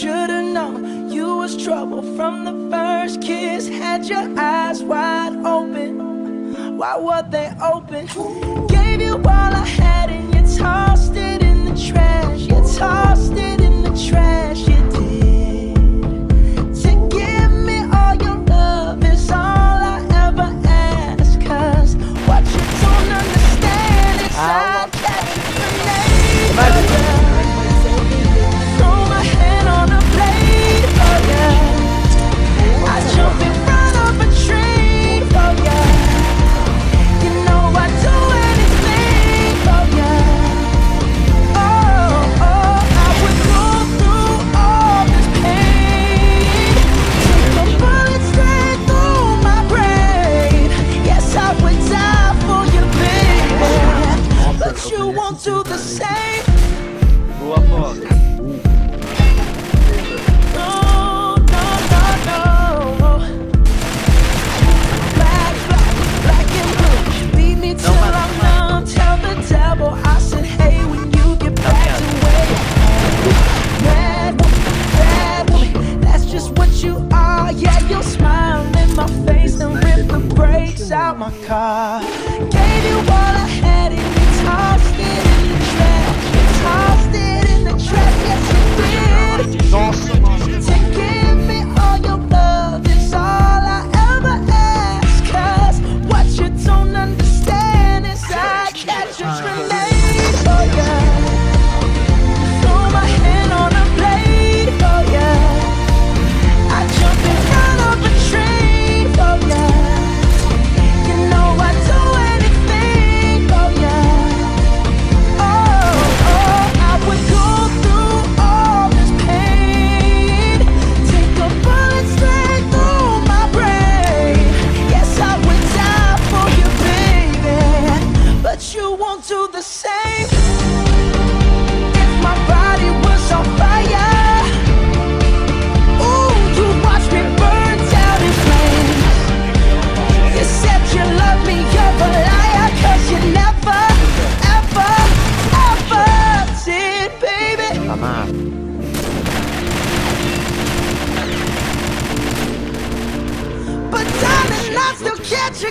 should've known you was trouble from the first kiss. Had your eyes wide open, why were they open? Gave you all I had and you tossed it in the trash. You tossed it in the trash, you did. To give me all your love is all I ever ask. Cause what you don't understand is I catch a grenade. Throw my hand on a blade for ya. I jump in front of a tree for ya. You know I'd do anything for ya. Oh, I would go through all this pain. Take a bullet straight through my brain. Yes, I would die for you, baby, but you won't do the same. Boa, Fox. Out my car, gave you all I had and you tossed it in the trash. You tossed it in the trash, yes you did. To give me all your love is all I ever ask. Cause what you don't understand is I catch a grenade for ya. Throw my hand on a blade for ya. I jump in front of a train for ya. You won't do the same. If my body was on fire, ooh, you watch me burn down in flames. You said you love me, you're a liar, cause you never, ever, ever did, baby. But darling, I still catch a